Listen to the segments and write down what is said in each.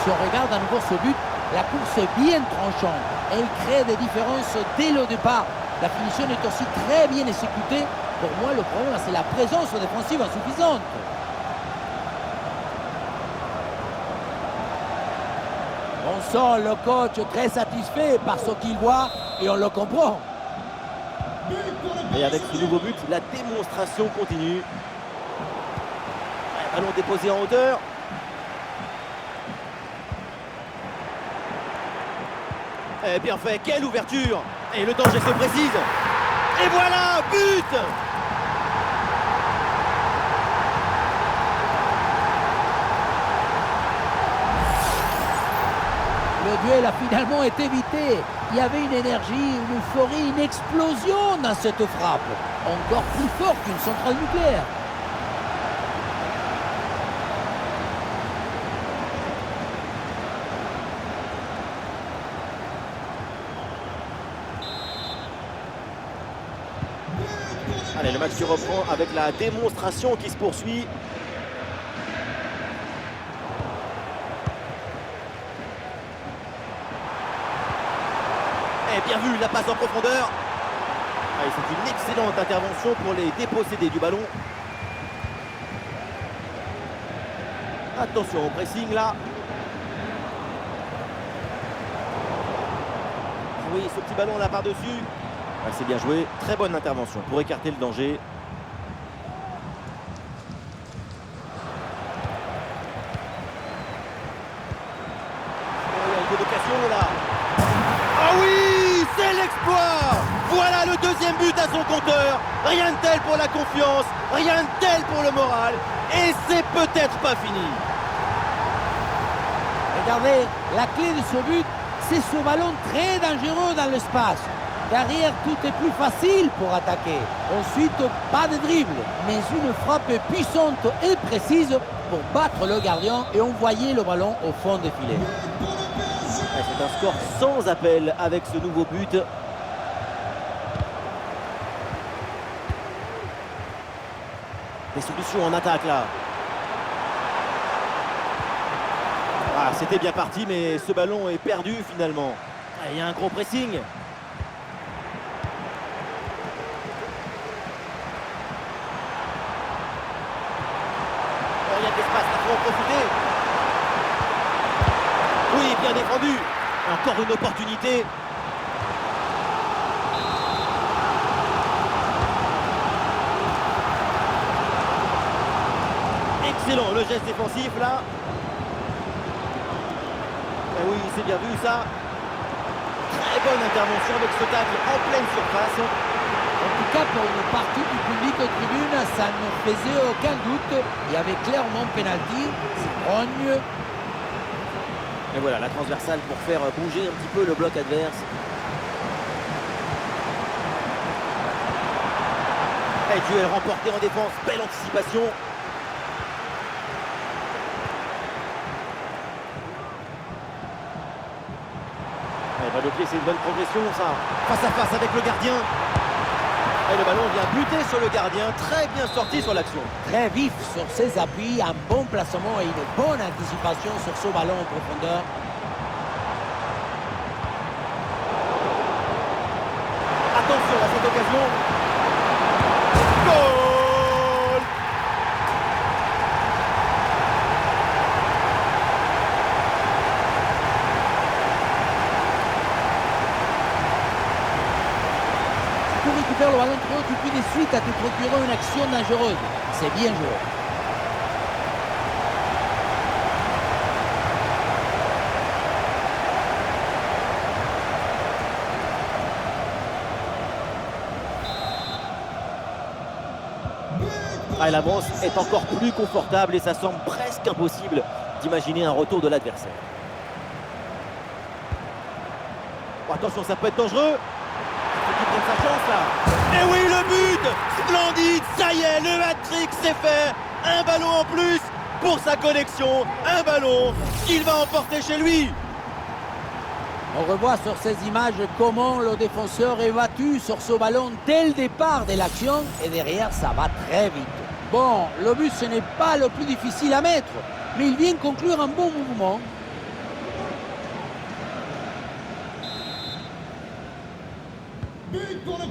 si on regarde à nouveau ce but, la course est bien tranchante. Elle crée des différences dès le départ. La finition est aussi très bien exécutée. Pour moi, le problème, c'est la présence défensive insuffisante. On sent le coach très satisfait par ce qu'il voit et on le comprend. Et avec ce nouveau but, la démonstration continue. Ballon déposé en hauteur. Et bien fait, quelle ouverture! Et le danger se précise. Et voilà, but! Le duel a finalement été évité. Il y avait une énergie, une euphorie, une explosion dans cette frappe. Encore plus fort qu'une centrale nucléaire. Allez, le match se reprend avec la démonstration qui se poursuit. Et bien vu, la passe en profondeur. Allez, c'est une excellente intervention pour les dépossédés du ballon. Attention au pressing là. Oui, ce petit ballon là par-dessus. Ouais, c'est bien joué, très bonne intervention pour écarter le danger. Oh, il y a une bonne occasion là. Ah oui, c'est l'exploit. Voilà le deuxième but à son compteur. Rien de tel pour la confiance, rien de tel pour le moral. Et c'est peut-être pas fini. Regardez, la clé de ce but, c'est ce ballon très dangereux dans l'espace. Derrière, tout est plus facile pour attaquer. Ensuite, pas de dribble, mais une frappe puissante et précise pour battre le gardien et envoyer le ballon au fond des filets. C'est un score sans appel avec ce nouveau but. Des solutions en attaque là. Ah, c'était bien parti, mais ce ballon est perdu finalement. Ah, il y a un gros pressing. Il y a de l'espace, il faut en profiter. Oui, bien défendu. Encore une opportunité. Excellent, le geste défensif là. Et oui, c'est bien vu ça. Très bonne intervention avec ce tacle en pleine surface. En tout cas, pour une partie du public aux tribunes, ça ne faisait aucun doute. Il y avait clairement pénalty. C'est rogne. Et voilà, la transversale pour faire bouger un petit peu le bloc adverse. Et duel remporté en défense, belle anticipation. Le pied, c'est une bonne progression ça. Face à face avec le gardien. Et le ballon vient buter sur le gardien. Très bien sorti sur l'action. Très vif sur ses appuis, un bon placement et une bonne anticipation sur ce ballon en profondeur. Attention à cette occasion. Goal! Pour récupérer le ballon trop haut, tu peux de suite à te procurer une action dangereuse. C'est bien joué. Ah, l'avance est encore plus confortable et ça semble presque impossible d'imaginer un retour de l'adversaire. Oh, attention, ça peut être dangereux. Il faut qu'il prenne sa chance là. Et oui, le but! Splendide, ça y est, le hat-trick c'est fait. Un ballon en plus pour sa connexion. Un ballon qu'il va emporter chez lui. On revoit sur ces images comment le défenseur est battu sur ce ballon dès le départ de l'action et derrière ça va très vite. Bon, le but ce n'est pas le plus difficile à mettre, mais il vient conclure un bon mouvement.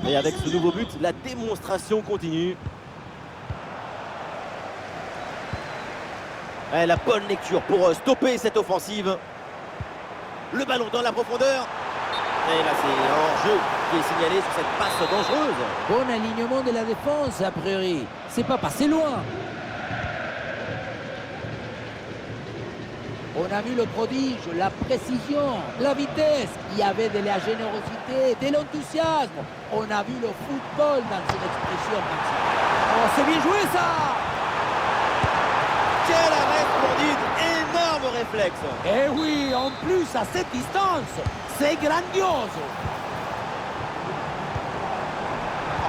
Et avec ce nouveau but, la démonstration continue. Et la bonne lecture pour stopper cette offensive. Le ballon dans la profondeur. Et là, c'est un hors-jeu qui est signalé sur cette passe dangereuse. Bon alignement de la défense, a priori. C'est pas passé loin. On a vu le prodige, la précision, la vitesse. Il y avait de la générosité, de l'enthousiasme. On a vu le football dans ses expressions maximales. Oh, c'est bien joué ça! Quel arrêt splendide, énorme réflexe. Eh oui, en plus à cette distance, c'est grandiose.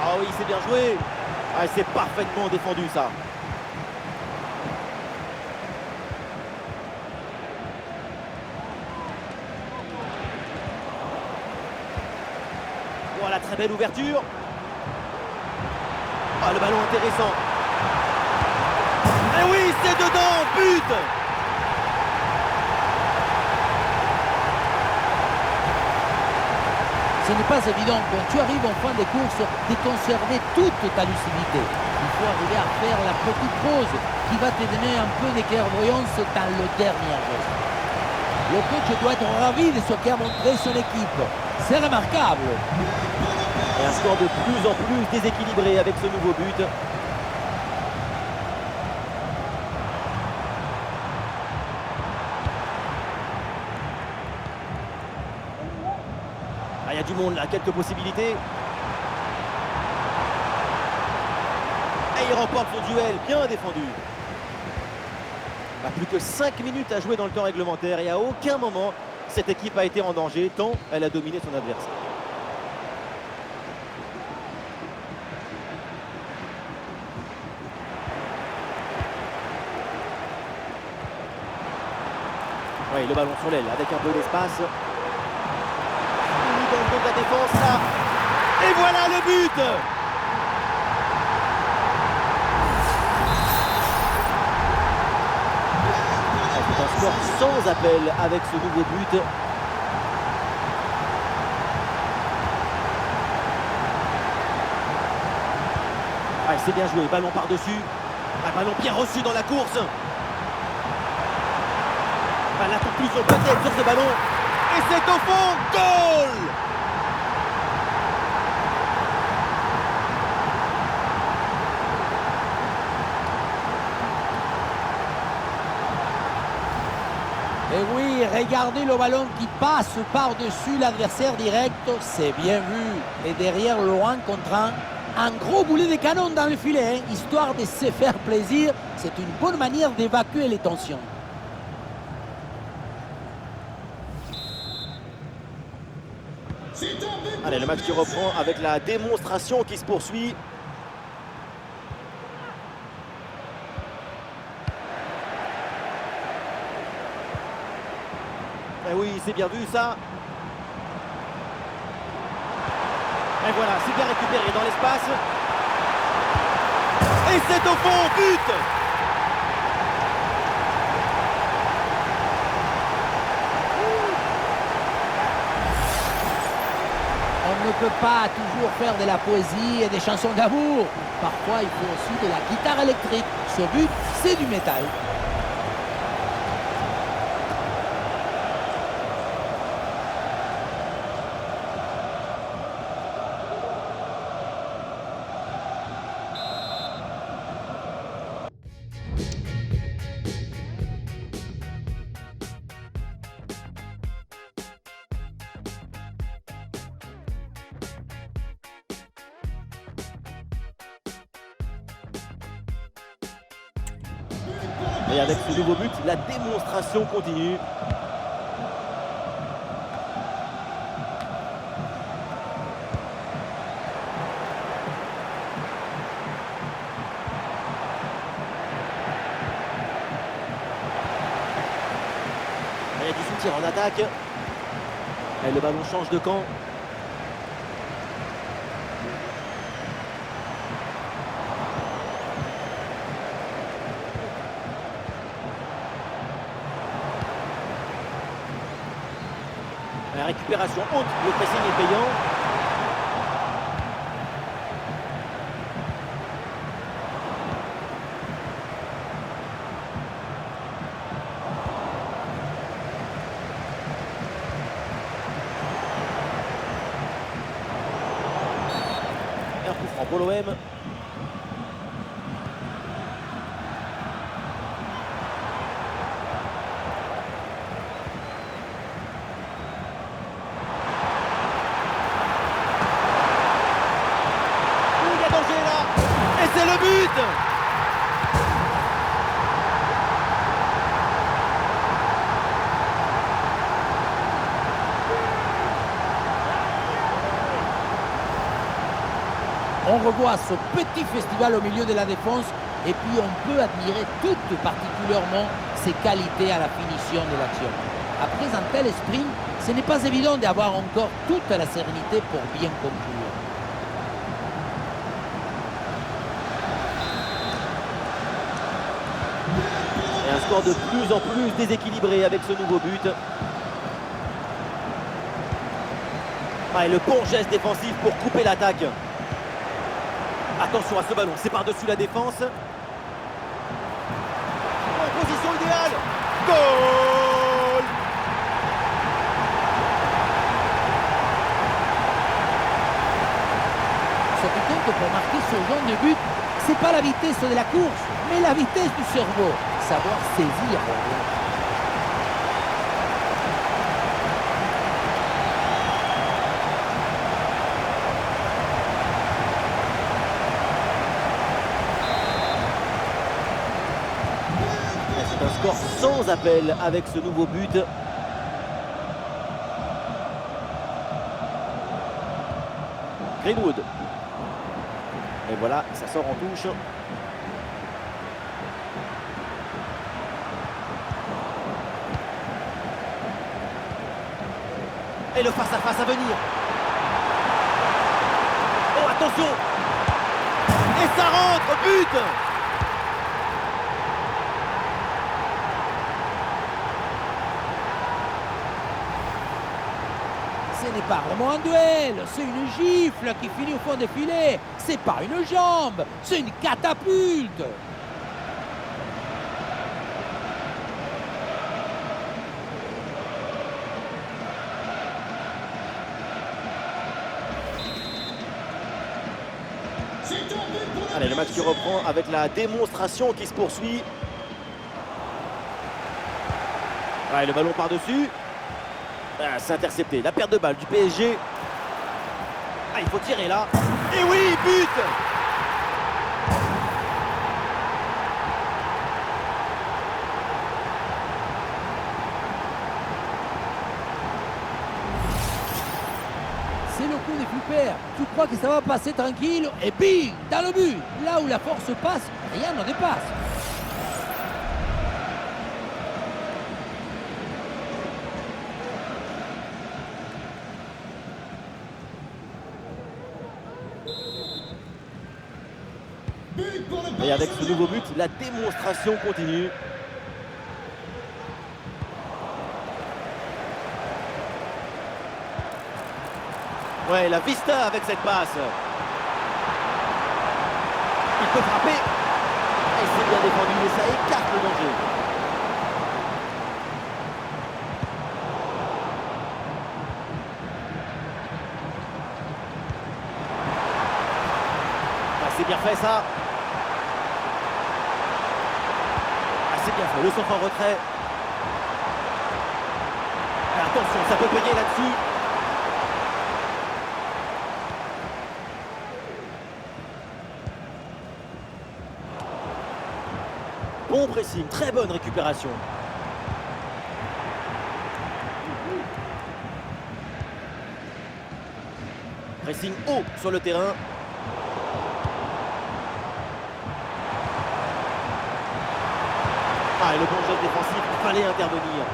Ah oui, c'est bien joué. Ah, c'est parfaitement défendu ça. Voilà, très belle ouverture. Ah, le ballon intéressant. Et oui, c'est dedans, but. Ce n'est pas évident quand tu arrives en fin de course de conserver toute ta lucidité. Il faut arriver à faire la petite pause qui va te donner un peu de clairvoyance dans le dernier geste. Le coach doit être ravi de ce qu'a montré son équipe. C'est remarquable. Et un score de plus en plus déséquilibré avec ce nouveau but. Ah, il y a du monde là, quelques possibilités. Et il remporte son duel, bien défendu. Plus que 5 minutes à jouer dans le temps réglementaire et à aucun moment cette équipe a été en danger tant elle a dominé son adversaire. Oui, le ballon sur l'aile avec un peu d'espace. Dans le dos de la défense là. Et voilà le but. Un score sans appel avec ce nouveau but. Ah, c'est bien joué, ballon par-dessus. Un ballon bien reçu dans la course. Ah, la conclusion peut-être sur ce ballon. Et c'est au fond, goal! Et oui, regardez le ballon qui passe par-dessus l'adversaire direct, c'est bien vu. Et derrière, loin contre un gros boulet de canon dans le filet, hein, histoire de se faire plaisir. C'est une bonne manière d'évacuer les tensions. Allez, le match qui reprend avec la démonstration qui se poursuit. Et oui, c'est bien vu ça. Et voilà, c'est bien récupéré dans l'espace. Et c'est au fond, but! On ne peut pas toujours faire de la poésie et des chansons d'amour. Parfois, il faut aussi de la guitare électrique. Ce but, c'est du métal. Et avec ce nouveau but, la démonstration continue. Il y a du soutien en attaque. Et le ballon change de camp. La récupération haute, le pressing est payant. Coup franc pour l'OM. Il y a danger là. Et c'est le but. On revoit ce petit festival au milieu de la défense et puis on peut admirer tout particulièrement ses qualités à la finition de l'action. Après un tel sprint, ce n'est pas évident d'avoir encore toute la sérénité pour bien conclure. Et un score de plus en plus déséquilibré avec ce nouveau but. Ah, et le bon geste défensif pour couper l'attaque. Attention à ce ballon, c'est par-dessus la défense. En position idéale. Goal! Ce qui compte pour marquer ce genre de but, c'est pas la vitesse de la course, mais la vitesse du cerveau. Savoir saisir. C'est un score sans appel avec ce nouveau but. Greenwood. Et voilà, ça sort en touche. Et le face-à-face à venir. Oh, attention! Et ça rentre, but! Ce n'est pas vraiment un duel, c'est une gifle qui finit au fond des filets. C'est pas une jambe, c'est une catapulte. Allez, le match qui reprend avec la démonstration qui se poursuit. Ouais, le ballon par-dessus. Ah, c'est intercepté. La perte de balle du PSG. Ah, il faut tirer là. Et oui, but! C'est le coup des flippers. Tu crois que ça va passer tranquille et bing, dans le but. Là où la force passe, rien ne dépasse. Et avec ce nouveau but, la démonstration continue. Ouais, la vista avec cette passe. Il peut frapper. Et c'est bien défendu, mais ça écarte le danger. Ah, c'est bien fait ça. Ah, c'est bien fait, le centre en retrait. Mais attention, ça peut payer là-dessus. Bon pressing, très bonne récupération. Pressing haut sur le terrain. Ah, et le bon geste défensif, il fallait intervenir.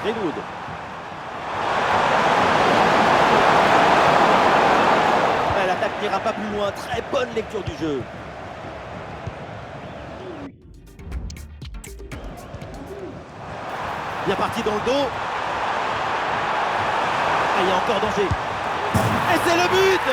Greenwood. L'attaque n'ira pas plus loin, très bonne lecture du jeu. Bien parti dans le dos. Ah, il y a encore danger. Et c'est le but!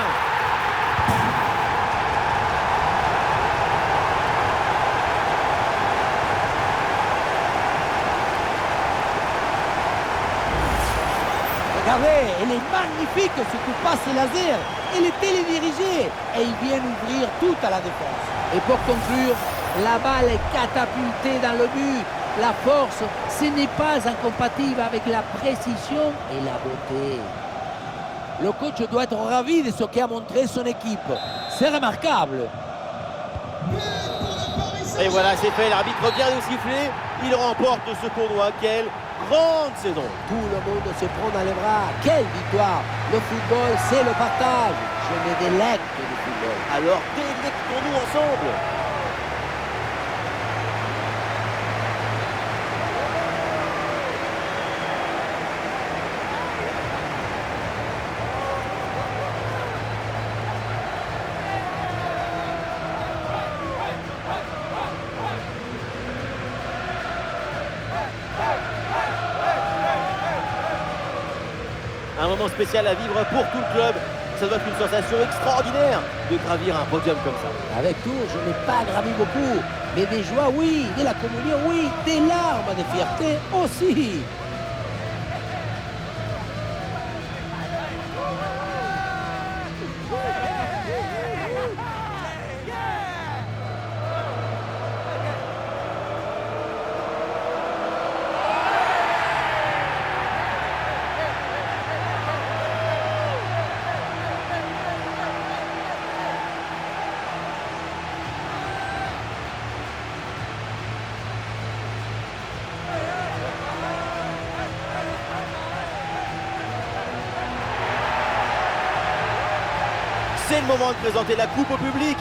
Regardez, elle est magnifique ce coup passe laser. Elle est télédirigée et il vient ouvrir tout à la défense. Et pour conclure, la balle est catapultée dans le but. La force, ce n'est pas incompatible avec la précision et la beauté. Le coach doit être ravi de ce qu'a montré son équipe. C'est remarquable. Et voilà, c'est fait. L'arbitre vient de siffler. Il remporte ce tournoi. Quelle grande saison. Tout le monde se prend dans les bras. Quelle victoire! Le football, c'est le partage. Je me délecte du football. Alors délectons-nous ensemble. Un moment spécial à vivre pour tout le club. Ça doit être une sensation extraordinaire de gravir un podium comme ça. Avec Tours, je n'ai pas gravi beaucoup. Mais des joies, oui. De la communion, oui. Des larmes de fierté aussi. C'est le moment de présenter la coupe au public.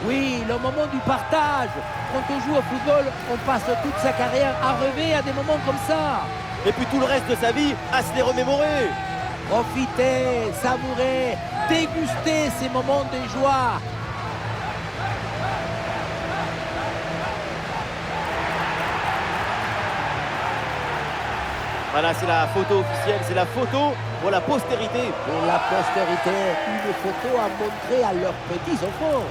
Oui, le moment du partage. Quand on joue au football, on passe toute sa carrière à rêver à des moments comme ça. Et puis tout le reste de sa vie à se les remémorer. Profitez, savourez, dégustez ces moments de joie. Voilà, c'est la photo officielle, c'est la photo pour la postérité. Pour la postérité, une photo à montrer à leurs petits enfants.